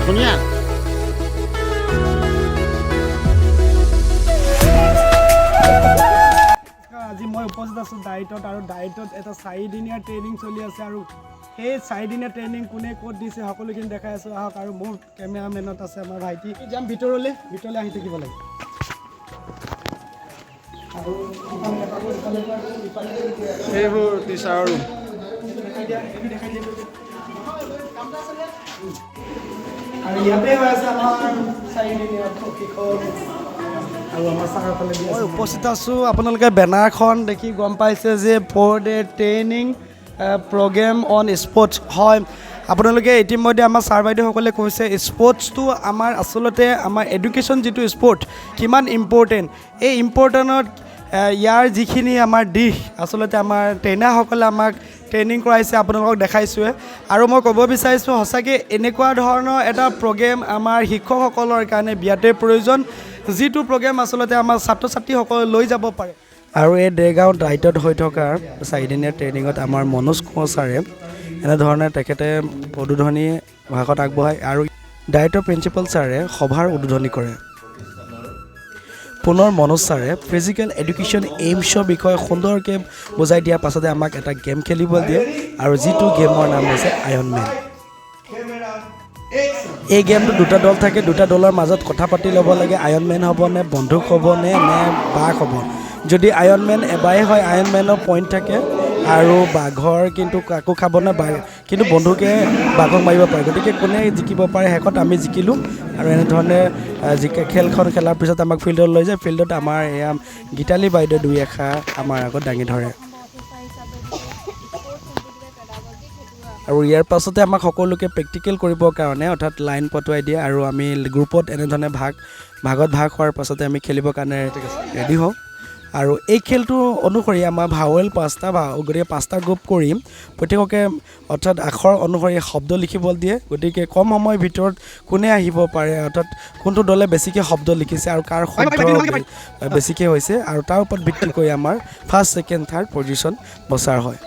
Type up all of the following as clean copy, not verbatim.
ধুনীয়া আজি মই উপস্থিত আছোঁ ডায়েটত আৰু ডায়েটত এটা 4 দিনীয়া ট্ৰেইনিং চলি আছে আৰু সেই 4 দিনীয়া ট্ৰেইনিং কোনে ক'ত দিছে সকলোখিনি দেখাই আছোঁ আহক আৰু মোৰ কেমেৰামেনত আছে আমাৰ ভাইটি যাম ভিতৰলৈ আহি থাকিব লাগে আৰু এইবোৰ টিচাৰৰ ৰুম আৰু ইয়াতে হৈ আছে আমাৰ 4 দিনীয়া প্ৰশিক্ষণ আৰু আমাৰ চাৰফালে মই উপস্থিত আছোঁ আপোনালোকে বেনাৰখন দেখি গম পাইছে যে 4 day training programme on sports হয় আপোনালোকে ইতিমধ্যে আমাৰ ছাৰ বাইদেউসকলে কৈছে স্পৰ্টছটো আমাৰ আচলতে আমাৰ এডুকেশ্যন যিটো স্পৰ্ট কিমান ইম্পৰ্টেণ্ট এই ইম্পৰ্টেণ্টত ইয়াৰ যিখিনি আমাৰ দিশ আচলতে আমাৰ ট্ৰেইনাৰসকলে আমাক ট্ৰেইনিং কৰাইছে আপোনালোকক দেখাইছোঁৱে আৰু মই ক'ব বিচাৰিছোঁ সঁচাকৈ এনেকুৱা ধৰণৰ এটা প্ৰগ্ৰেম আমাৰ শিক্ষকসকলৰ কাৰণে বিৰাটেই প্ৰয়োজন যিটো প্ৰগ্ৰেম আচলতে আমাৰ ছাত্ৰ ছাত্ৰীসকলে লৈ যাব পাৰে আৰু এই দেৰগাঁও ডায়েটত হৈ থকা 4 দিনীয়া ট্ৰেইনিঙত আমাৰ মনোজ কোঁৱৰ ছাৰে এনেধৰণে তেখেতে উদ্বোধনী ভাষণ আগবঢ়ায় আৰু ডায়েটৰ প্ৰিন্সিপাল ছাৰে সভাৰ উদ্বোধনী কৰে পুনৰ মনোজ ছাৰে ফিজিকেল এডুকেশ্যন এইমছৰ বিষয়ে সুন্দৰকৈ বুজাই দিয়াৰ পাছতে আমাক এটা গেম খেলিব দিয়ে আৰু যিটো গেমৰ নাম হৈছে আয়ৰন মেন এই গেমটো 2টা দল থাকে 2টা দলৰ মাজত কথা পাতি ল'ব লাগে আয়ৰন মেন হ'ব নে বন্দুক হ'ব নে বাঘ হ'ব যদি আয়ৰন মেন এবাৰেই হয় আয়ৰন মেনৰ পইণ্ট থাকে আৰু বাঘৰ কিন্তু কাকো খাব নে কিন্তু বন্ধুকে বাঘক মাৰিব পাৰে গতিকে কোনে জিকিব পাৰে শেষত আমি জিকিলোঁ আৰু এনেধৰণে খেলখন খেলাৰ পিছত আমাক ফিল্ডত লৈ যায় ফিল্ডত আমাৰ এয়া গীতালী বাইদেউ 2 এষাৰ আমাৰ আগত দাঙি ধৰে আৰু ইয়াৰ পাছতে আমাক সকলোকে প্ৰেক্টিকেল কৰিবৰ কাৰণে অৰ্থাৎ লাইন পতুৱাই দিয়ে আৰু আমি গ্ৰুপত এনেধৰণে ভাগত হোৱাৰ পাছতে আমি খেলিবৰ কাৰণে ৰেডি হওঁ আৰু এই খেলটো অনুসৰি আমাৰ ভাৱেল 5টা গতিকে 5টা গ্ৰুপ কৰিম প্ৰত্যেককে অৰ্থাৎ আখৰ অনুসৰি শব্দ লিখিব দিয়ে গতিকে কম সময়ৰ ভিতৰত কোনে আহিব পাৰে অৰ্থাৎ কোনটো দলে বেছিকৈ শব্দ লিখিছে আৰু কাৰ শব্দ বেছিকৈ হৈছে আৰু তাৰ ওপৰত ভিত্তি কৰি আমাৰ ফাৰ্ষ্ট ছেকেণ্ড থাৰ্ড পজিশ্যন বচাৰ হয়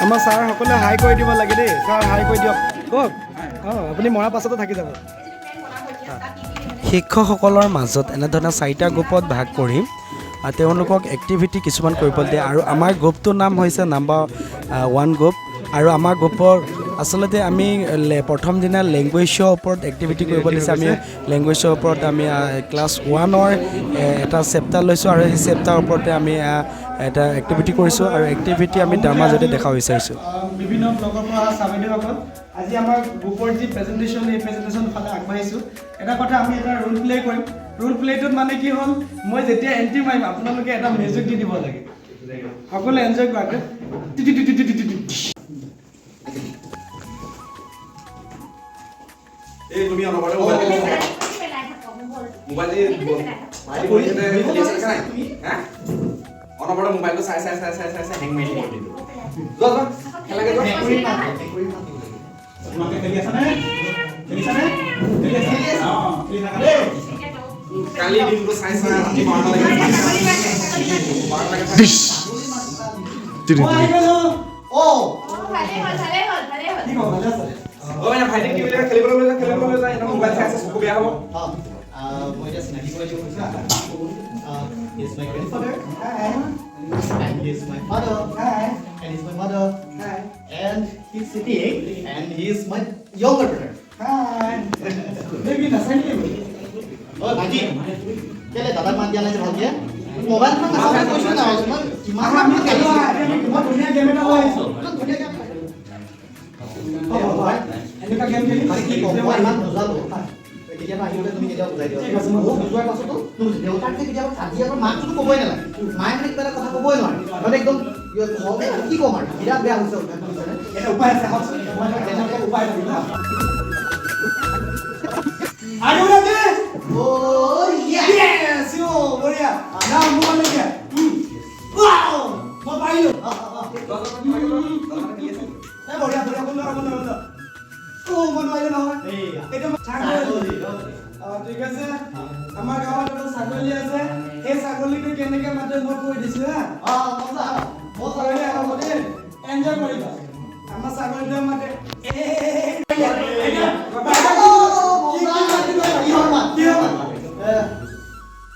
আমাৰ ছাৰ সকলোৱে হাই কৰি দিব লাগে দেই ছাৰ হাই কৰি দিয়ক কওক আপুনি মৰাৰ পাছতে থাকি যাব শিক্ষকসকলৰ মাজত এনেধৰণে 4টা গ্ৰুপত ভাগ কৰি তেওঁলোকক এক্টিভিটি কিছুমান কৰিব দিয়ে আৰু আমাৰ গ্ৰুপটোৰ নাম হৈছে নাম্বাৰ 1 গ্ৰুপ আৰু আমাৰ গ্ৰুপৰ আচলতে আমি প্ৰথম দিনা লেংগুৱেজৰ ওপৰত এক্টিভিটি কৰিব দিছে আমি লেংগুৱেজৰ ওপৰত আমি ক্লাছ 1ৰ এটা চেপ্টাৰ লৈছোঁ আৰু সেই চেপ্টাৰৰ ওপৰতে আমি এটা এক্টিভিটি কৰিছোঁ আৰু এক্টিভিটি আমি তাৰ মাজতে দেখাব বিচাৰিছোঁ বিভিন্ন ব্লগৰ পৰা ছাৰ আজি আমাৰ গ্ৰুপৰ যি প্ৰেজেণ্টেশ্যন এই প্ৰেজেণ্টেশ্যন ফালে আগবাঢ়িছোঁ এটা কথা আমি এটা ৰোল প্লে কৰিম ৰোল প্লেটোত মানে কি হ'ল মই যেতিয়া এণ্ট্ৰি মাৰিম আপোনালোকে এটা মিউজিক দি দিব লাগে সকলোৱে এনজয় কৰাকৈ এই তুমি অনবৰতে মোবাইলটো চাই হেং মাৰি দিব যোৱা খেলাকে তোমাকে খেলি আছা নে খেলিছানে কালি দিনটো চাই ৰাতি 12টা লাগে ও ভালে হ'ল কি হ'ব ভালে আছে মানে ভাইটি কি বুলি খেলিবলৈ যায় এটা মোবাইল চাই আছে চকু বেয়া হ'ব মই এতিয়া চিনাকি কৰি দিওঁ কৈছা He's my grandfather. Hi. And he's my father. Hi. And he's my mother. Hi. And he's sitting. And he's my younger brother. Hi. Maybe that's it. Oh, Bhaji. Kele dada man dia nahi bhagya. Mobile mein kasa question na hoy. Kiman ami khelo hai. Kiman dunia game eta hoy. Dunia game. Oh, bhai. Enika game kheli. Bhai ki mobile man bujalo. কেতিয়াবা আহিলে তুমি কেতিয়াবা বুজাই দিবা ঠিক আছে মই বুজোৱাৰ পাছতো তুমি দেউতাক কেতিয়াবা কাজি আৰু মাকটো ক'বই নালাগে মায়ে মানে কিবা এটা কথা ক'বই নোৱাৰে মানে একদম খবে কি ক'ম আৰু বিৰাট বেয়া হৈছে এটা উপায় আছে মই তেনেকৈ উপায় দিম না Are you ready? Oh yes! Yes! Yo, বঢ়িয়া now move on again. Wow! মই পাৰিলো বঢ়িয়া বঢ়িয়া বন্ধ ও মন মাইলে নহয় এটা ছাগলী ঠিক আছে আমাৰ গাঁৱত এটা ছাগলী আছে এই ছাগলীটো কেনেকৈ মাতে মই কৈ দিছো হা মজা এনজয় কৰিবা আমাৰ ছাগলীটো মাতে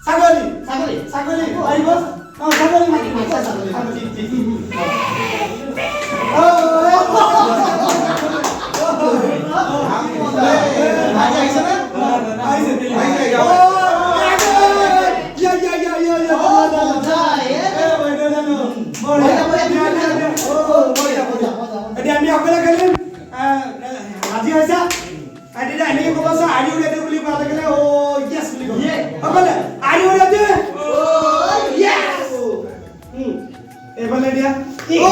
ছাগলী ছাগলী ছাগলী আহিব ছাগলী আমি অকলে খেলিম ৰাজি হৈছা এতিয়া এনেকৈ ক'ব আছে আৰি উলিয়াই বুলি কোৱা লাগিলে অ ইয়েছ বুলি ক'ব অকলে আৰি উলিয়াই দে ইয়েছ এইফালে দিয়া ও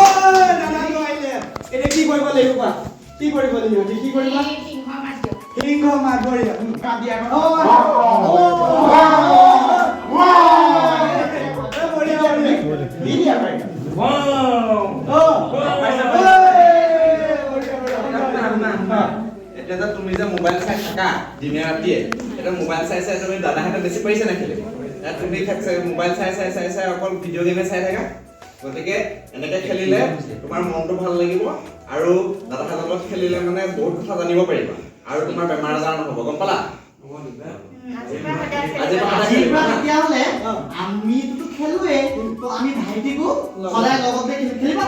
নানাটো আহিলে এতিয়া কি কৰিব লাগিব কোৱা কি কৰিব লাগিব কি কৰিবা সিংহ মাছ ধৰিয়া কাট দিয়া এটা তুমি যে মোবাইল চাই থাকা দিনে ৰাতিয়ে এটা মোবাইল চাই চাই তুমি দাদাহঁতে বেছি পাৰিছে না খেলিব তুমি মোবাইল চাই চাই চাই চাই অকল ভিডিঅ' গেমে চাই থাকা গতিকে এনেকৈ খেলিলে তোমাৰ মনটো ভাল লাগিব আৰু দাদাহঁতৰ লগত খেলিলে মানে বহুত কথা জানিব পাৰিবা আৰু তোমাৰ বেমাৰ আজাৰ নহ'ব গম পালা তেতিয়াহ'লে আমিতো খেলোৱে তো আমি ভাইটিকো সদায় লগতে খেলিব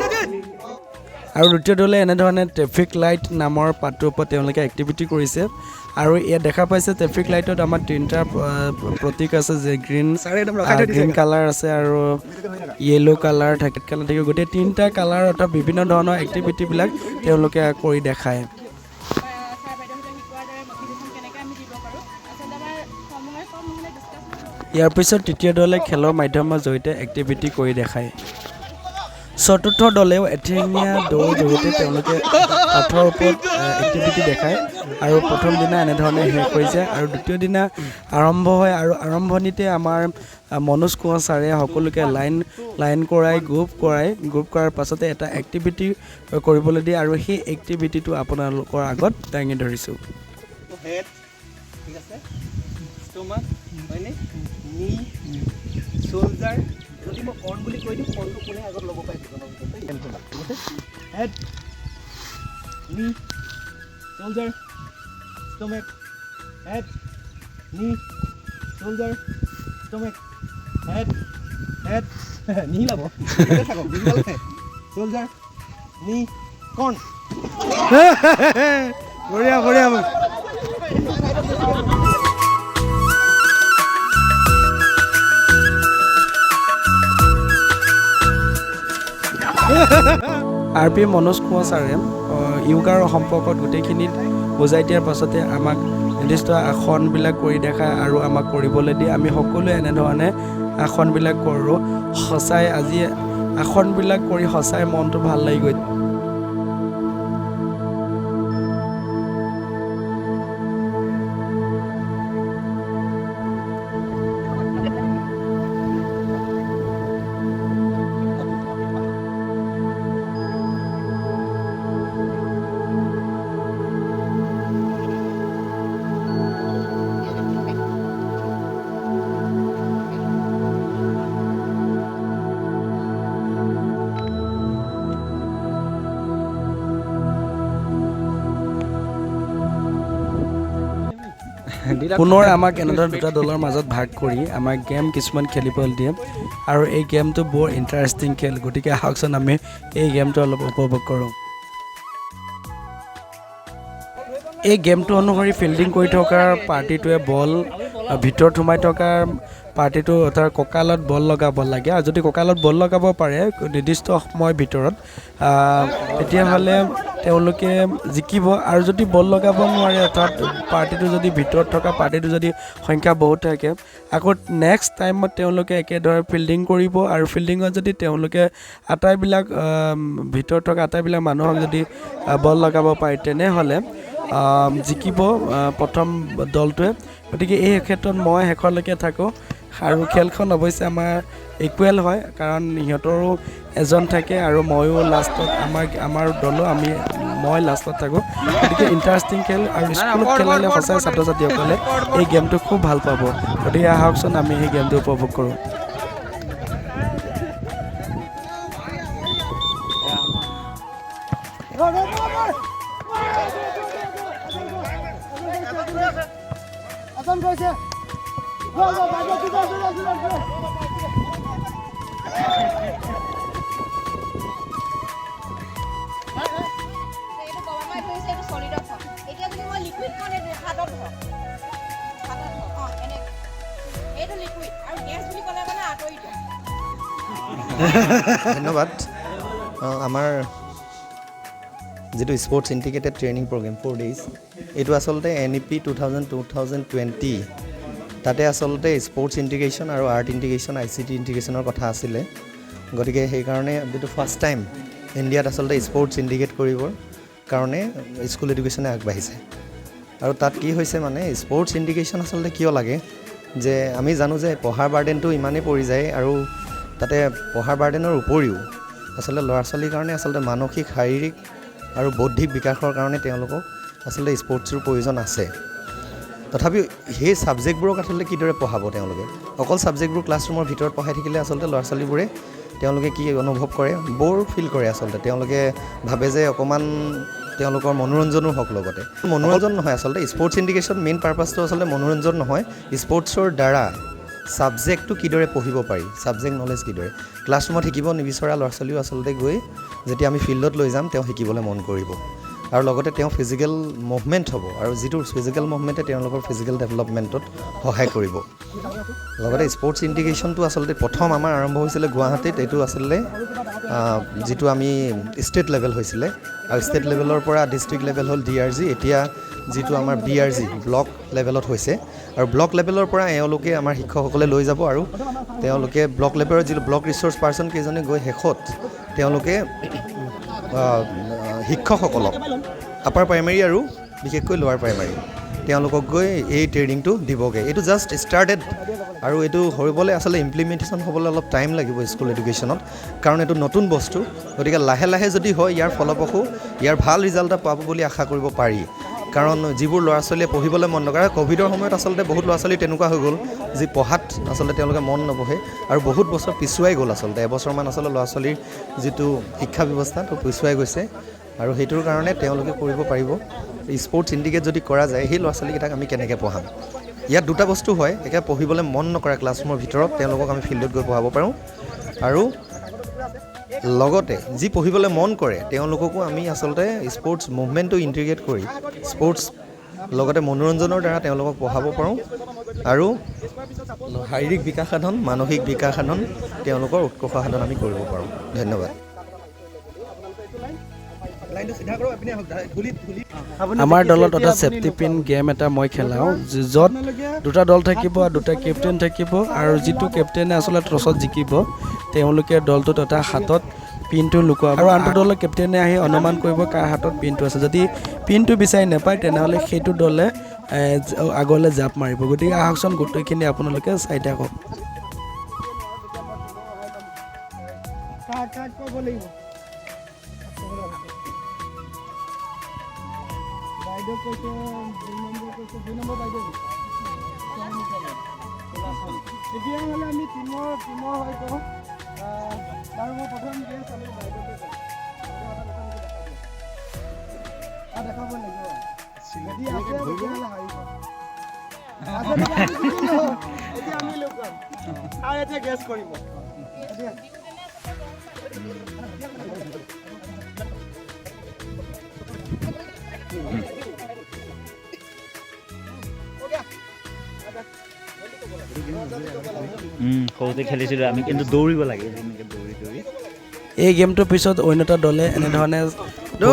আৰু দ্বিতীয় দলে এনেধৰণে ট্ৰেফিক লাইট নামৰ পাঠটোৰ ওপৰত তেওঁলোকে এক্টিভিটি কৰিছে আৰু ইয়াত দেখা পাইছে ট্ৰেফিক লাইটত আমাৰ তিনিটা প্ৰতীক আছে যে গ্ৰীণ কালাৰ আছে আৰু য়েলো কালাৰ থাকে গোটেই তিনিটা কালাৰ অৰ্থাৎ বিভিন্ন ধৰণৰ এক্টিভিটিবিলাক তেওঁলোকে কৰি দেখায় ইয়াৰ পিছত তৃতীয় দলে খেলৰ মাধ্যমৰ জৰিয়তে এক্টিভিটি কৰি দেখায় চতুৰ্থ দলেও এঠেঙীয়া দৌৰ জৰিয়তে তেওঁলোকে কাঠৰ ওপৰত এক্টিভিটি দেখায় আৰু প্ৰথম দিনা এনেধৰণে শেষ হৈ যায় আৰু দ্বিতীয় দিনা আৰম্ভ হয় আৰু আৰম্ভণিতে আমাৰ মনোজ কোঁৱৰ ছাৰে সকলোকে লাইন গ্ৰুপ কৰাৰ পাছতে এটা এক্টিভিটি কৰিবলৈ দিয়ে আৰু সেই এক্টিভিটিটো আপোনালোকৰ আগত দাঙি ধৰিছোঁ যদি মই কৰ্ণ বুলি কৈ দিওঁ কৰ্ণটো কোনে আগত ল'ব পাৰে হেড নি শোল্ডাৰ ষ্টমেক হেড নি শোল্ডাৰ ষ্টমেক হেড নি ল'ব শোল্ডাৰ নি কৰ্ণ বঢ়িয়া আৰ পি মনোজ কোঁৱৰ ছাৰে য়োগাৰ সম্পৰ্কত গোটেইখিনিত বুজাই দিয়াৰ পাছতে আমাক নিৰ্দিষ্ট আসনবিলাক কৰি দেখায় আৰু আমাক কৰিবলৈ দিয়ে আমি সকলোৱে এনেধৰণে আসনবিলাক কৰোঁ সঁচাই আজি আসনবিলাক কৰি সঁচাই মনটো ভাল লাগি গৈ পুনৰ আমাক এনেদৰে দুটা দলৰ মাজত ভাগ কৰি আমাক গেম কিছুমান খেলিবলৈ দিয়ে আৰু এই গেমটো বৰ ইণ্টাৰেষ্টিং খেল গতিকে আহকচোন আমি এই গেমটো অলপ উপভোগ কৰোঁ এই গেমটো অনুসৰি ফিল্ডিং কৰি থকা পাৰ্টিটোৱে বল ভিতৰত সোমাই থকা পাৰ্টিটো অৰ্থাৎ কঁকালত বল লগাব লাগে আৰু যদি কঁকালত বল লগাব পাৰে নিৰ্দিষ্ট সময়ৰ ভিতৰত তেতিয়াহ'লে তেওঁলোকে জিকিব আৰু যদি বল লগাব নোৱাৰে অৰ্থাৎ পাৰ্টিটো যদি ভিতৰত থকা পাৰ্টিটো যদি সংখ্যা বহুত থাকে আকৌ নেক্সট টাইমত তেওঁলোকে একেদৰে ফিল্ডিং কৰিব আৰু ফিল্ডিঙত যদি তেওঁলোকে আটাইবিলাক ভিতৰত থকা আটাইবিলাক মানুহক যদি বল লগাব পাৰে তেনেহ'লে জিকিব প্ৰথম দলটোৱে গতিকে এই ক্ষেত্ৰত মই শেষলৈকে থাকোঁ আৰু খেলখন অৱশ্যে আমাৰ ইকুৱেল হয় কাৰণ সিহঁতৰো এজন থাকে আৰু ময়ো লাষ্টত আমাৰ দলো মই লাষ্টত থাকোঁ গতিকে ইণ্টাৰেষ্টিং খেল আৰু স্কুলত খেলালে সঁচাই ছাত্ৰ ছাত্ৰীসকলে এই গেমটো খুব ভাল পাব গতিকে আহকচোন আমি এই গেমটো উপভোগ কৰোঁ ধন্যবাদ আমাৰ যেটো sports integrated training programme 4 days এটো আসলতে NEP 2020 তাতে আসলতে স্পোর্টস ইন্টিগ্রেশন আৰু আৰ্ট ইন্টিগ্ৰেশন ICT ইন্টিগ্ৰেশনৰ কথা আছিলে গতিকে সেই কাৰণে যেটো ফাৰ্স্ট টাইম ইন্ডিয়াত আসলতে স্পোৰ্টস ইন্টিগ্ৰেট কৰিবৰ কাৰণে স্কুল এডুকেশনে আগবাঢ়িছে আৰু তাত কি হৈছে মানে স্পোৰ্টস ইন্টিগ্ৰেশন আসলতে কিয় লাগে যে আমি জানো যে পঢ়াৰ বাৰ্ডেনটো ইমানেই পৰি যায় আৰু তাতে পঢ়াৰ বাৰ্ডেনৰ উপৰিও আসলতে ল'ৰা ছোৱালীৰ কাৰণে আসলতে মানসিক শাৰীৰিক আৰু বৌদ্ধিক বিকাশৰ কাৰণে তেওঁলোকক আসলতে স্পোৰ্টছৰ প্ৰয়োজন আছে তথাপিও সেই সাবজেক্টবোৰক আসলতে কিদৰে পঢ়াব তেওঁলোকে অকল সাবজেক্টবোৰ ক্লাছৰুমৰ ভিতৰত পঢ়াই থাকিলে আসলতে ল'ৰা ছোৱালীবোৰে তেওঁলোকে কি অনুভৱ কৰে বৰ ফিল কৰে আসলতে তেওঁলোকে ভাবে যে অকমান তেওঁলোকৰ মনোৰঞ্জনো হক লগতে মনোৰঞ্জন নহয় আসলতে স্পোৰ্টছ ইন্টিগ্ৰেশ্যন মেইন পাৰপাছটো আসলতে মনোৰঞ্জন নহয় স্পোৰ্টছৰ দ্বাৰা সাবজেক্টটো কিদৰে পঢ়িব পাৰি সাবজেক্ট নলেজ কিদৰে ক্লাছৰুমত শিকিব নিবিচৰা ল'ৰা ছোৱালীও আসলতে গৈ যেতিয়া আমি ফিল্ডত লৈ যাম তেওঁ শিকিবলৈ মন কৰিব আৰু লগতে তেওঁ ফিজিক্যাল মুভমেন্ট হ'ব আৰু যেটো ফিজিক্যাল মুভমেন্টে তেওঁলোকৰ ফিজিক্যাল ডেভেলপমেন্টত সহায় কৰিব লগতে স্পোৰ্টস ইন্টিগ্ৰেশনটো আসলতে প্ৰথম আমাৰ আৰম্ভ হৈছিল গুৱাহাটীত এটো আসলে যেটো আমি ষ্টেট লেভেল হৈছিল আৰু ষ্টেট লেভেলৰ পৰা ডিস্ট্ৰিক্ট লেভেল হ'ল DRG এতিয়া যেটো আমাৰ BRG ব্লক লেভেলত হৈছে আৰু ব্লক লেভেলৰ পৰা এওঁলোকে আমাৰ শিক্ষকসকলে লৈ যাব আৰু তেওঁলোকে ব্লক লেভেলৰ যেটো ব্লক ৰিসোৰ্স পাৰ্সন কেজনে গৈ হেখত তেওঁলোকে শিক্ষকসকলক আপাৰ প্ৰাইমাৰী আৰু বিশেষকৈ লোৱাৰ প্ৰাইমাৰী তেওঁলোকক গৈ এই ট্ৰেইনিংটো দিবগে এটো জাস্ট স্টাৰ্টেড আৰু এটো হ'বলৈ আসলে ইমপ্লিমেন্টেশন হ'বলৈ অলপ টাইম লাগিব স্কুল এডুকেশনত কাৰণ এটো নতুন বস্তু গতিকে লাহে লাহে যদি হয় ইয়াৰ ফলপ্ৰসূ ইয়াৰ ভাল ৰিজাল্ট পাব বুলি আশা কৰিব পাৰি কাৰণ যিবোৰ ল'ৰা ছোৱালীয়ে পঢ়িবলৈ মন নকৰে কোভিডৰ সময়ত আসলতে বহুত ল'ৰা ছোৱালী তেনেকুৱা হৈ গ'ল যে পঢ়াত আসলতে তেওঁলোকে মন নবহে আৰু বহুত বছৰ পিছুৱাই গ'ল আসলতে এবছৰমান আসলে ল'ৰা ছোৱালীৰ যেটো শিক্ষা ব্যৱস্থাটো পিছুৱাই গৈছে আৰু হেতুৰ কাৰণে তেওঁলোকে কৰিব পাৰিব স্পোৰ্টস ইন্টিগ্ৰেট যদি কৰা যায় সেই ল'ৰা ছোৱালীকেইটাক আমি কেনেকৈ পঢ়াম ইয়াত দুটা বস্তু হয় একে পঢ়িবলৈ মন নকৰা ক্লাছৰুমৰ ভিতৰত তেওঁলোকক আমি ফিল্ডত গৈ পঢ়াব পাৰোঁ আৰু লগতে যি পঢ়িবলৈ মন কৰে তেওঁলোককো আমি আসলতে স্পোৰ্টস মুভমেন্টটো ইন্টিগ্ৰেট কৰি স্পোৰ্টস লগতে মনোৰঞ্জনৰ দ্বাৰা তেওঁলোকক পঢ়াব পাৰোঁ আৰু শাৰীৰিক বিকাশ সাধন মানসিক বিকাশ সাধন তেওঁলোকৰ উৎকৰ্ষ সাধন আমি কৰিব পাৰোঁ ধন্যবাদ আমাৰ দলত এটা সেফটি পিন গেম এটা মই খেলাওঁ য'ত দুটা দল থাকিব আৰু দুটা কেপ্টেইন থাকিব আৰু যিটো কেপ্টেইনে আসলে টছত জিকিব তেওঁলোকে দলটোত এটা হাতত পিনটো লুকুৱাব আৰু আনটো দলৰ কেপ্টেইনে আহি অনুমান কৰিব কাৰ হাতত পিনটো আছে যদি পিনটো বিচাৰি নাপায় তেনেহ'লে সেইটো দলে আগলৈ জাপ মাৰিব গতিকে আহকচোন গোটেইখিনি আপোনালোকে চাই থাকক তেতিয়াহ'লে আমি টিমৰ হয়তো বাৰু মই প্ৰথম গেম চালোঁ দেখাব লাগিব যদি আছে তেতিয়াহ'লে হাৰিব এতিয়া আমি লুকুৱাম আৰু এতিয়া গেছ কৰিব সৰুতে খেলিছিলোঁ আমি কিন্তু দৌৰিব লাগে এই গেমটোৰ পিছত অন্য এটা দলে এনেধৰণে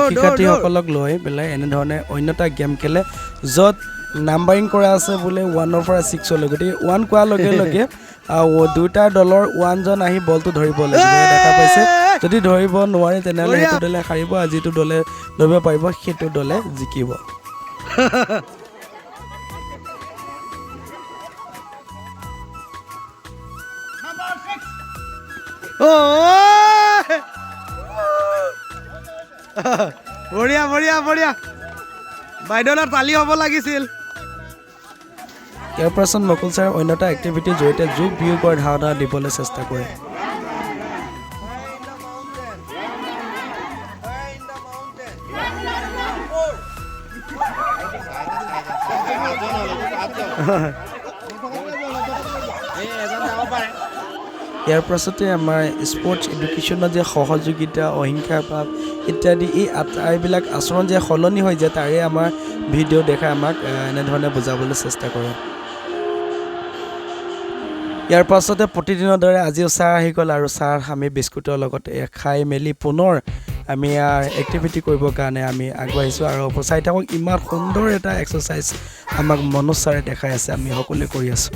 শিক্ষাৰ্থীসকলক লৈ পেলাই এনেধৰণে অন্য এটা গেম খেলে য'ত নাম্বাৰিং কৰা আছে বোলে 1ৰ পৰা 6লৈ গতিকে 1 কোৱাৰ লগে লগে দুটা দলৰ 1জন আহি বলটো ধৰিব লাগিব দেখা পাইছে যদি ধৰিব নোৱাৰে তেনেহ'লে সেইটো দলে হাৰিব আৰু যিটো দলে ধৰিব পাৰিব সেইটো দলে জিকিব বঢ়িয়া বঢ়িয়া বঢ়িয়া বাইদেউলৈ তালি হ'ব লাগিছিল ইয়াৰ পাছত নকুল ছাৰ অন্য এটা এক্টিভিটিৰ জৰিয়তে যোগ বিয়োগৰ ধাৰণা দিবলৈ চেষ্টা কৰে ইয়াৰ পাছতে আমাৰ স্পৰ্টছ এডুকেশ্যনৰ যে সহযোগিতা অহিংসা ভাৱ ইত্যাদি এই এইবিলাক আচৰণ যে সলনি হৈ যায় তাৰে আমাৰ ভিডিঅ' দেখাই আমাক এনেধৰণে বুজাবলৈ চেষ্টা কৰে ইয়াৰ পাছতে প্ৰতিদিনৰ দৰে আজিও চাহ আহি গ'ল আৰু চাহ আমি বিস্কুটৰ লগত খাই মেলি পুনৰ আমি এক্টিভিটি কৰিবৰ কাৰণে আমি আগবাঢ়িছোঁ আৰু চাই থাকক ইমান সুন্দৰ এটা এক্সাৰচাইজ আমাক মনোজ ছাৰে দেখাই আছে আমি সকলোৱে কৰি আছোঁ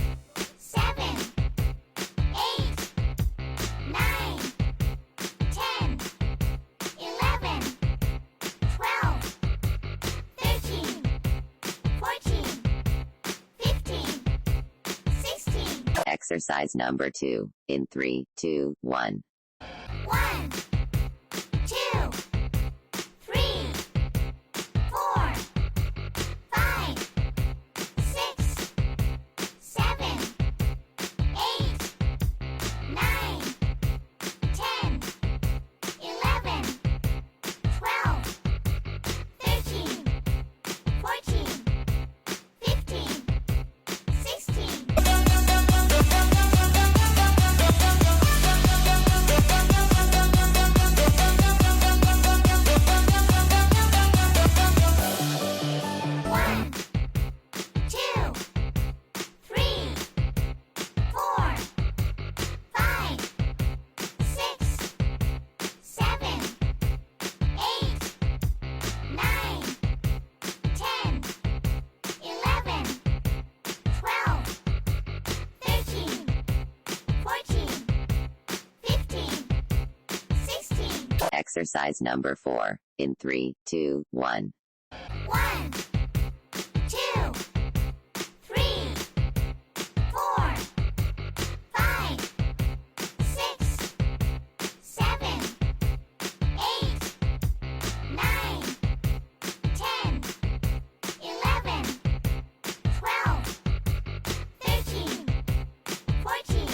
Exercise number 2 in 3, 2, 1. 1, 2, 3, 4, 5, 6, 7, 8, 9, 10, 11, 12, 13, 14, 15, 16. Exercise number 4 in 3, 2, 1. 1, 2, 3, 4, 5, 6, 7, 8, 9, 10, 11, 12, 13, 14,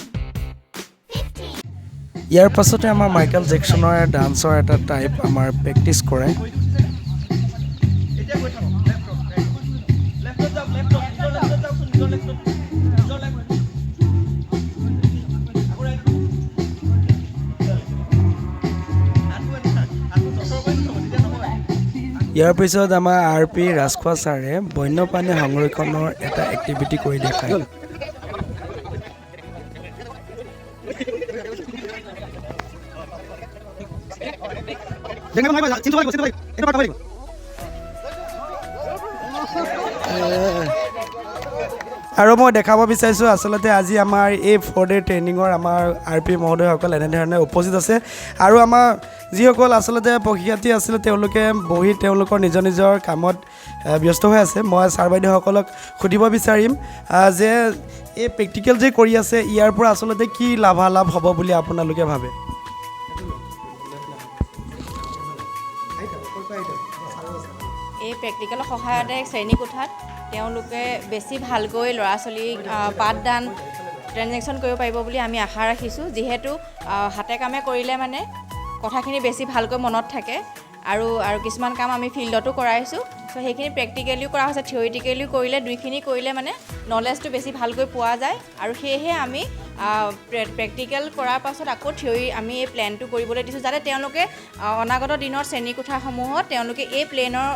15. ইয়াৰ পাছতে আমাৰ মাইকেল জেকচনৰ ডান্সৰ এটা টাইপ আমাৰ প্ৰেক্টিছ কৰে ইয়াৰ পিছত আমাৰ RP ৰাজখোৱা ছাৰে বন্যপ্ৰাণী সংৰক্ষণৰ এটা এক্টিভিটি কৰি দেখায় আৰু মই দেখাব বিচাৰিছোঁ আচলতে আজি আমাৰ এই 4 ডে ট্ৰেইনিঙৰ আমাৰ RP মহোদয়সকল এনেধৰণে উপস্থিত আছে আৰু আমাৰ যিসকল আচলতে প্ৰশিক্ষাৰ্থী আছিলে তেওঁলোকে বহি তেওঁলোকৰ নিজৰ নিজৰ কামত ব্যস্ত হৈ আছে মই ছাৰ বাইদেউসকলক সুধিব বিচাৰিম যে এই প্ৰেক্টিকেল যে কৰি আছে ইয়াৰ পৰা আচলতে কি লাভালাভ হ'ব বুলি আপোনালোকে ভাবে এই প্ৰেক্টিকেলৰ সহায়তে শ্ৰেণীকোঠাত তেওঁলোকে বেছি ভালকৈ ল'ৰা ছোৱালীক পাঠদান ট্ৰেনজেকশ্যন কৰিব পাৰিব বুলি আমি আশা ৰাখিছোঁ যিহেতু হাতে কামে কৰিলে মানে কথাখিনি বেছি ভালকৈ মনত থাকে আৰু কিছুমান কাম আমি ফিল্ডতো কৰাইছোঁ চ' সেইখিনি প্ৰেক্টিকেলিও কৰা হৈছে থিয়ৰিটিকেলিও কৰিলে দুইখিনি কৰিলে মানে নলেজটো বেছি ভালকৈ পোৱা যায় আৰু সেয়েহে আমি প্ৰেক্টিকেল কৰাৰ পাছত আকৌ থিয়ৰি আমি এই প্লেনটো কৰিবলৈ দিছোঁ যাতে তেওঁলোকে অনাগত দিনৰ শ্ৰেণীকোঠাসমূহত তেওঁলোকে এই প্লেনৰ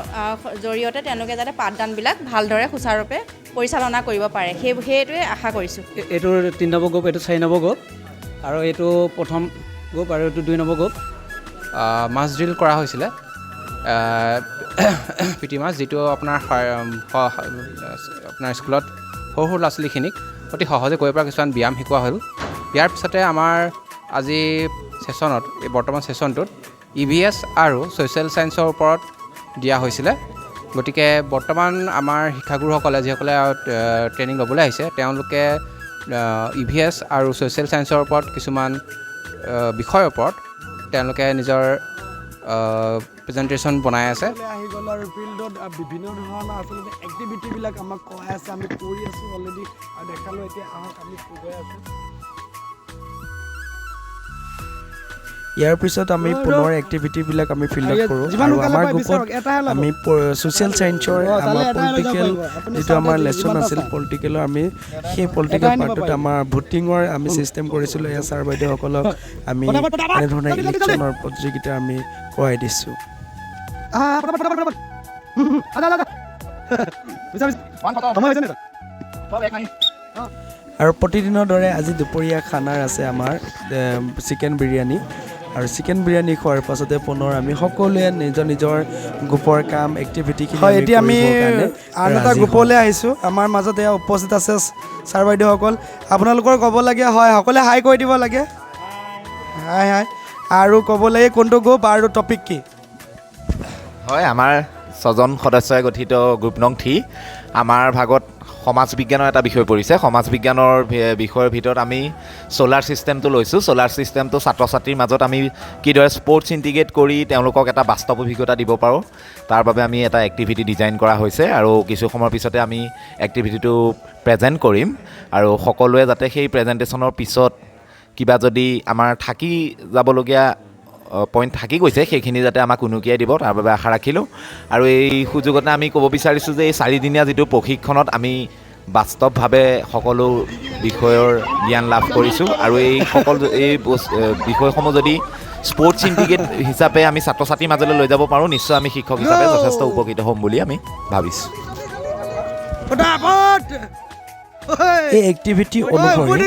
জৰিয়তে তেওঁলোকে যাতে পাঠদানবিলাক ভালদৰে সুচাৰুৰূপে পৰিচালনা কৰিব পাৰে সেইটোৱে আশা কৰিছোঁ এইটোৰ 3 নম্বৰ গ্ৰুপ এইটো 4 নম্বৰ গ্ৰুপ আৰু এইটো প্ৰথম গ্ৰুপ আৰু এইটো 2 নম্বৰ গ্ৰুপ মাছ ড্ৰিল কৰা হৈছিলে পিটি মাছ যিটো আপোনাৰ স্কুলত সৰু ল'ৰা ছোৱালীখিনিক অতি সহজে কৰিব পৰা কিছুমান ব্যায়াম শিকোৱা হ'ল ইয়াৰ পিছতে আমাৰ আজি ছেশ্যনত এই বৰ্তমান ছেশ্যনটোত EVS আৰু ছ'চিয়েল ছায়েন্সৰ ওপৰত দিয়া হৈছিলে গতিকে বৰ্তমান আমাৰ শিক্ষাগুৰুসকলে যিসকলে ট্ৰেইনিং ল'বলৈ আহিছে তেওঁলোকে EVS আৰু ছ'চিয়েল ছায়েন্সৰ ওপৰত কিছুমান বিষয়ৰ ওপৰত তেওঁলোকে নিজৰ প্ৰেজেণ্টেশ্যন বনাই আছে। আহি গ'ল আৰু ফিল্ডত বিভিন্ন ধৰণৰ আচলতে এক্টিভিটিবিলাক আমাক কৰাই আছে, আমি কৰি আছোঁ অলৰেডি আৰু দেখালোঁ। এতিয়া আহক আমি গৈ আছোঁ। ইয়াৰ পিছত আমি পুনৰ এক্টিভিটিবিলাক আমি ফিল্ডত কৰোঁ আৰু আমাৰ গ্ৰুপত আমি ছ'চিয়েল ছায়েন্সৰ আমাৰ পলিটিকেল যিটো আমাৰ লেচন আছিল পলিটিকেলৰ, আমি সেই পলিটিকেল পাৰ্টত আমাৰ ভোটিঙৰ আমি ছিষ্টেম কৰিছিলোঁ। এয়া ছাৰ বাইদেউসকলক আমি এনেধৰণে ইলেকশ্যনৰ প্ৰতিযোগিতা আমি কৰাই দিছোঁ। আৰু প্ৰতিদিনৰ দৰে আজি দুপৰীয়া খানাৰ আছে আমাৰ চিকেন বিৰিয়ানী, আৰু চিকেন বিৰিয়ানী খোৱাৰ পাছতে পুনৰ আমি সকলোৱে নিজৰ নিজৰ গ্ৰুপৰ কাম এক্টিভিটিখিনি হয়। এতিয়া আমি আন এটা গ্ৰুপলৈ আহিছোঁ। আমাৰ মাজত এয়া উপস্থিত আছে ছাৰ বাইদেউসকল। আপোনালোকৰ ক'ব লাগে হয়, সকলোৱে হাই কৰি দিব লাগে। হাই হাই। আৰু ক'ব লাগে কোনটো গ্ৰুপ আৰু টপিক কি? হয়, আমাৰ 6জন সদস্যই গঠিত গ্ৰুপ নং 3 আমাৰ ভাগত সমাজ বিজ্ঞানৰ এটা বিষয় পৰিছে। সমাজ বিজ্ঞানৰ বিষয়ৰ ভিতৰত আমি ছ'লাৰ ছিষ্টেমটো লৈছোঁ। ছ'লাৰ ছিষ্টেমটো ছাত্ৰ ছাত্ৰীৰ মাজত আমি কিদৰে স্পৰ্টছ ইণ্টিগ্ৰেট কৰি তেওঁলোকক এটা বাস্তৱ অভিজ্ঞতা দিব পাৰোঁ তাৰ বাবে আমি এটা এক্টিভিটি ডিজাইন কৰা হৈছে, আৰু কিছু সময়ৰ পিছতে আমি এক্টিভিটিটো প্ৰেজেণ্ট কৰিম। আৰু সকলোৱে যাতে সেই প্ৰেজেণ্টেশ্যনৰ পিছত কিবা যদি আমাৰ থাকি যাবলগীয়া পইণ্ট থাকি গৈছে সেইখিনি যাতে আমাক উনুকিয়াই দিব তাৰ বাবে আশা ৰাখিলোঁ। আৰু এই সুযোগতে আমি ক'ব বিচাৰিছোঁ যে এই 4দিনীয়া যিটো প্ৰশিক্ষণত আমি বাস্তৱভাৱে সকলো বিষয়ৰ জ্ঞান লাভ কৰিছোঁ, আৰু এই সকলো বিষয়সমূহ যদি স্পৰ্টছ ইণ্টিগ্ৰেট হিচাপে আমি ছাত্ৰ ছাত্ৰীৰ মাজলৈ লৈ যাব পাৰোঁ, নিশ্চয় আমি শিক্ষক হিচাপে যথেষ্ট উপকৃত হ'ম বুলি আমি ভাবিছোঁ। এই এক্টিভিটি অনুসৰি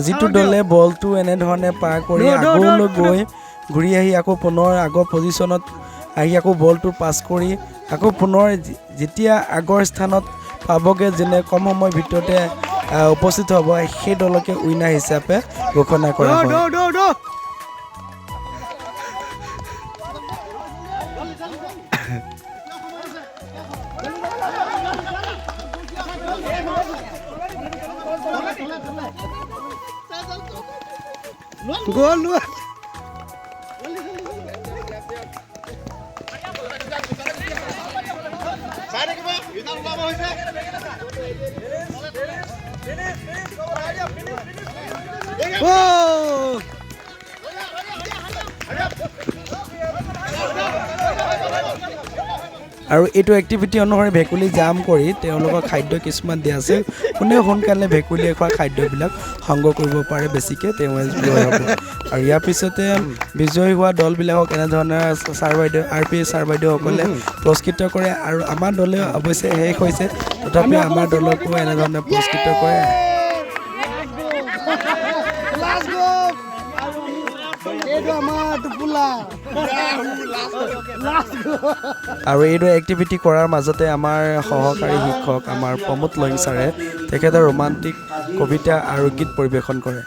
যিটো দলে বলটো এনেধৰণে পাৰ কৰি আগলৈ গৈ ঘূৰি আহি আকৌ পুনৰ আগৰ পজিশ্যনত আহি আকৌ বলটো পাছ কৰি আকৌ পুনৰ যেতিয়া আগৰ স্থানত পাবগৈ, যেনে কম সময়ৰ ভিতৰতে উপস্থিত হ'ব, সেই দলকে উইনাৰ হিচাপে ঘোষণা কৰা হয়। আৰু এইটো এক্টিভিটি অনুসৰি ভেকুলী জাম কৰি তেওঁলোকৰ খাদ্য কিছুমান দিয়া আছে। কোনে সোনকালে ভেকুলীয়ে খোৱা খাদ্যবিলাক সংগ্ৰহ কৰিব পাৰে বেছিকৈ তেওঁ জয় হ'ব। আৰু ইয়াৰ পিছতে বিজয়ী হোৱা দলবিলাকক এনেধৰণে ছাৰ বাইদেউসকলে পুৰস্কৃত কৰে। আৰু আমাৰ দলে অৱশ্যে শেষ হৈছে, তথাপিও আমাৰ দলকো এনেধৰণে পুৰস্কৃত কৰে। আৰু এইটো এক্টিভিটি কৰাৰ মাজতে আমাৰ সহকাৰী শিক্ষক আমাৰ প্ৰমোদ লইং ছাৰে তেখেতে ৰোমান্টিক কবিতা আৰু গীত পৰিৱেশন কৰে।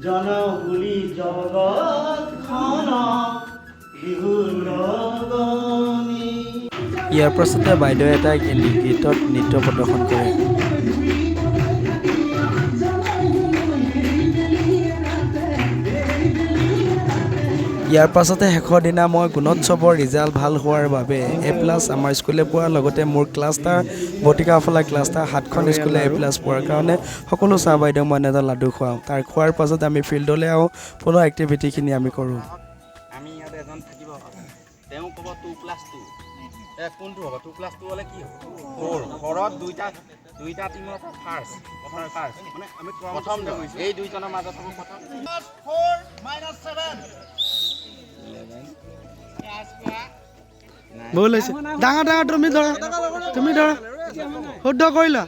জনগুলি জগতখন ইয়াৰ পাছতে বাইদেৱে এটা গীতত নৃত্য প্ৰদৰ্শন কৰে। ইয়াৰ পাছতে শেষৰ দিনা মই গুণোৎসৱৰ ৰিজাল্ট ভাল হোৱাৰ বাবে A+ আমাৰ স্কুলে পোৱাৰ লগতে মোৰ ক্লাষ্টাৰ বটিকাফলা ক্লাষ্টাৰ 7খন স্কুলে A+ পোৱাৰ কাৰণে সকলো ছাৰ বাইদেউ মই এটা লাডু খুৱাওঁ। তাৰ খোৱাৰ পাছত আমি ফিল্ডলৈ আহোঁ, পুনৰ এক্টিভিটিখিনি আমি কৰোঁ। আমি ইয়াত এজন থাকিব, তেওঁ ক'ব 2+2 কোনটো হ'ব? 2+2 হ'লে কি হ'ব? 4 ঘৰত দুইটা টিমৰ ফাৰ্ষ্ট মানে আমি প্ৰথম এই দুইজনৰ মাজত হ'ব প্ৰথম 4 - 7 ভুল হৈছে। ডাঙৰ তুমি ধৰা শুদ্ধ কৰিলা।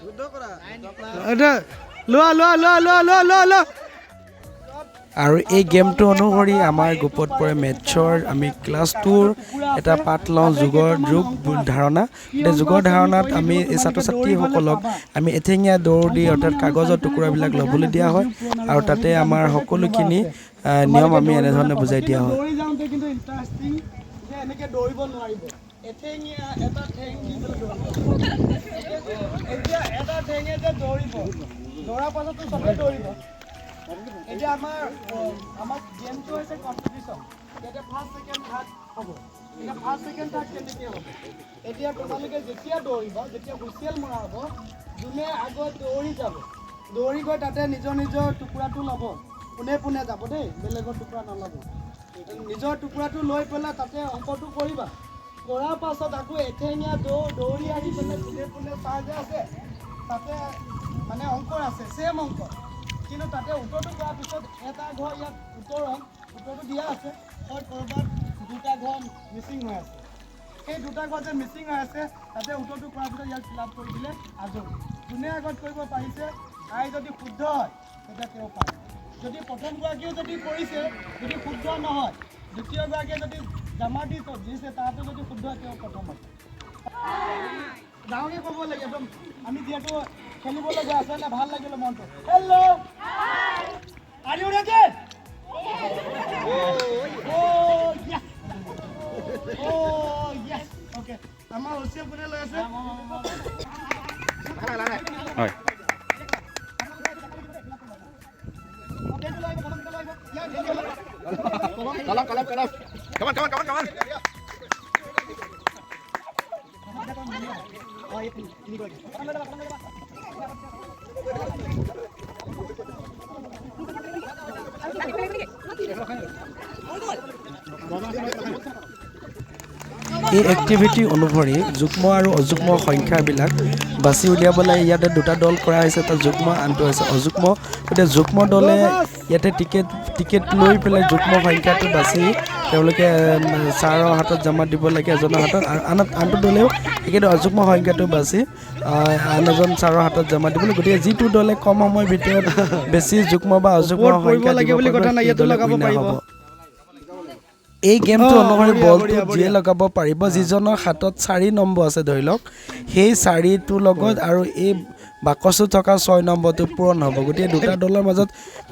লোৱা আৰু এই গেমটো অনুসৰি আমাৰ গ্ৰুপত পৰে মেথছৰ আমি ক্লাছ 2ৰ এটা পাঠ লওঁ যোগ ধাৰণা এই যোগৰ ধাৰণাত আমি এই ছাত্ৰ ছাত্ৰীসকলক আমি এঠেঙীয়া দৌৰ দি অৰ্থাৎ কাগজৰ টুকুৰাবিলাক ল'বলৈ দিয়া হয় আৰু তাতে আমাৰ সকলোখিনি নিয়ম আমি এনেধৰণে বুজাই দিয়া হয় দৌৰি যাওঁতে কিন্তু ইণ্টাৰেষ্টিং যে এনেকৈ দৌৰিব নোৱাৰিব এঠেঙীয়া এটা ঠেং দি এতিয়া এটা ঠেঙে যে দৌৰিব দৌৰাৰ পাছতো চবেই দৌৰিব এতিয়া আমাৰ গেমটো হৈছে কম্পিটিশ্যন এতিয়া ফাৰ্ষ্ট ছেকেণ্ড থাৰ্ড হ'ব এতিয়া ফাৰ্ষ্ট ছেকেণ্ড থাৰ্ড কেনেকৈ হ'ব এতিয়া তোমালোকে যেতিয়া দৌৰিব যেতিয়া হুইচেল মৰা হ'ব যোনে আগত দৌৰি যাব দৌৰি গৈ তাতে নিজৰ নিজৰ টুকুৰাটো ল'ব পোনে পোনে যাব দেই বেলেগৰ টুকুৰা নল'ব নিজৰ টুকুৰাটো লৈ পেলাই তাতে অংকটো কৰিবা কৰাৰ পাছত আকৌ এঠেঙীয়া দৌৰি আহি পেলাই পোনে পোনে চাই যে আছে তাতে মানে অংক আছে ছেম অংক কিন্তু তাতে উত্তৰটো কৰাৰ পিছত এটা ঘৰ ইয়াত উত্তৰটো দিয়া আছে ক'ৰবাত দুটা ঘৰ মিচিং হৈ আছে সেই দুটা ঘৰ যে মিচিং হৈ আছে তাতে উত্তৰটো কৰাৰ পিছত ইয়াক ফিল আপ কৰি দিলে আজৰি যোনে আগত কৰিব পাৰিছে তাই যদি শুদ্ধ হয় তেতিয়া তেওঁ পাৰে যদি প্ৰথমগৰাকীও যদি কৰিছে যদি শুদ্ধ নহয় দ্বিতীয়গৰাকীয়ে যদি জামা দিছে তাতো যদি শুদ্ধ হয় তেওঁ প্ৰথম হয় ডাঙৰকৈ ক'ব লাগে একদম আমি যিহেতু খেলিবলগীয়া আছে না ভাল লাগিলে মনটো hello' are you ready okay আমাৰ হোষ্টেল কোনে লৈ আছে হয় এই এক্টিভিটি অনুসৰি যুগ্ম আৰু অযুগ্ম সংখ্যাবিলাক বাছি উলিয়াবলৈ ইয়াতে দুটা দল কৰা হৈছে এটা যুগ্ম আনটো হৈছে অযুগ্ম গতিকে যুগ্ম দলে ইয়াতে টিকেট লৈ পেলাই যুগ্ম সংখ্যাটো বাছি তেওঁলোকে ছাৰৰ হাতত জমা দিব লাগে এজনৰ হাতত আৰু আনটো দলেও একেদৰে অযুগ্ম সংখ্যাটো বাছি আন এজন ছাৰৰ হাতত জমা দিবলৈ গতিকে যিটো দলে কম সময়ৰ ভিতৰত বেছি যুগ্ম বা অযুগ্ম সংখ্যা দিব পাৰিব এই গেমটো অনুসৰি বলটো যিয়ে লগাব পাৰিব যিজনৰ হাতত 4 নম্বৰ আছে ধৰি লওক সেই 4টোৰ লগত আৰু এই বাকচত থকা 6 নম্বৰটো পূৰণ হ'ব গতিকে দুটা দলৰ মাজত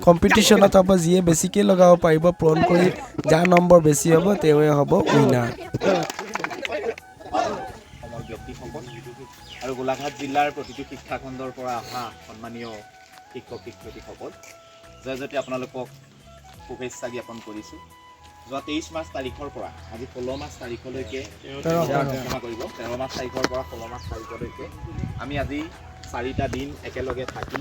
কম্পিটিশ্যনত হ'ব যিয়ে বেছিকৈ লগাব পাৰিব পূৰণ কৰি যাৰ নম্বৰ বেছি হ'ব তেওঁৱে হ'ব উইনাৰ আৰু গোলাঘাট জিলাৰ প্ৰতিটো শিক্ষাখণ্ডৰ পৰা অহা সন্মানীয় শিক্ষক শিক্ষয়িত্ৰীসকল জয়জয়তে আপোনালোকক শুভেচ্ছা জ্ঞাপন কৰিছোঁ যোৱা 23 মাৰ্চ তাৰিখৰ পৰা আজি 16 মাৰ্চ তাৰিখলৈকে 13 মাৰ্চ তাৰিখৰ পৰা 16 মাৰ্চ তাৰিখলৈকে আমি আজি 4টা দিন একেলগে থাকি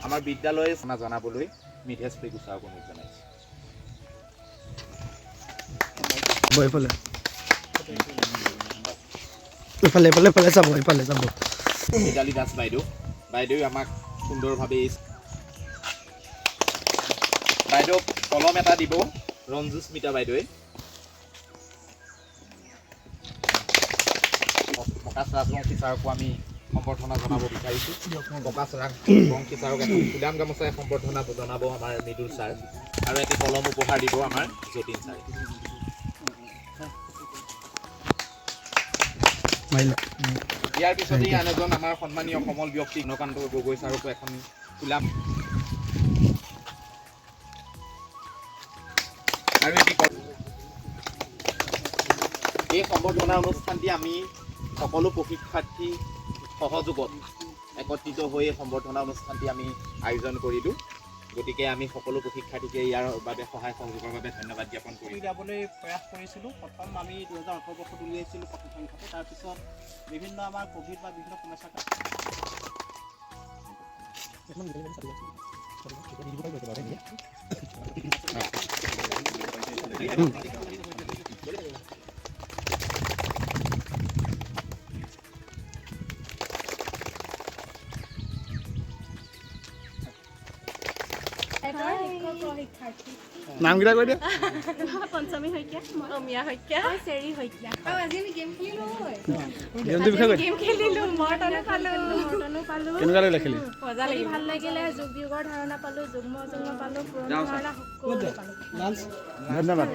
আমাৰ বিদ্যালয়ে জনাবলৈ মিঠেছ প্ৰিগুচাৰক অনুৰোধ জনাইছোঁ মিতালী দাস বাইদেউ আমাক সুন্দৰভাৱে বাইদেউ কলম এটা দিব ৰঞ্জু স্মিতা বাইদেৱে প্ৰকাশ ৰাজবংশী ছাৰকো আমি সম্বৰ্ধনা জনাব বিচাৰিছোঁ প্ৰকাশ ৰাজবংশী ছাৰক এখন ফুলাম গামোচাৰে সম্বৰ্ধনা জনাব আমাৰ মৃদুল ছাৰ আৰু এটি কলম উপহাৰ দিব আমাৰ যতীন ছাৰে ইয়াৰ পিছতেই আন এজন আমাৰ সন্মানীয় সমল ব্যক্তি নকান্ত গগৈ ছাৰকো এখন ফুলাম এই সম্বৰ্ধনা অনুষ্ঠানটি আমি সকলো প্ৰশিক্ষাৰ্থী সহযোগত একত্ৰিত হৈ এই সম্বৰ্ধনা অনুষ্ঠানটি আমি আয়োজন কৰিলোঁ গতিকে আমি সকলো প্ৰশিক্ষাৰ্থীকে ইয়াৰ বাবে সহায় সহযোগৰ বাবে ধন্যবাদ জ্ঞাপন কৰি উলিয়াবলৈ প্ৰয়াস কৰিছিলোঁ প্ৰথম আমি 2018 বৰ্ষত উলিয়াইছিলোঁ প্ৰথম সংখ্যাটো তাৰপিছত বিভিন্ন আমাৰ ক'ভিড বা বিভিন্ন সমস্যাৰ শিক্ষক নামকেইটা কৈ দিয়া পঞ্চমী শইকীয়া অমিয়া শইকীয়া চেৰি শইকীয়া আজি আমি গেম খেলিলো গেমটোৰ বিষয়ে কৈ গেম খেলিলো মৰ্টনো পালো কেনেকুৱা লাগিলে খেলি মজা লাগিল ভাল লাগিলে যোগ বিয়োগৰ ধাৰণা পালো যুগ্ম পালো পুৰণি ধাৰণা পালো ধন্যবাদ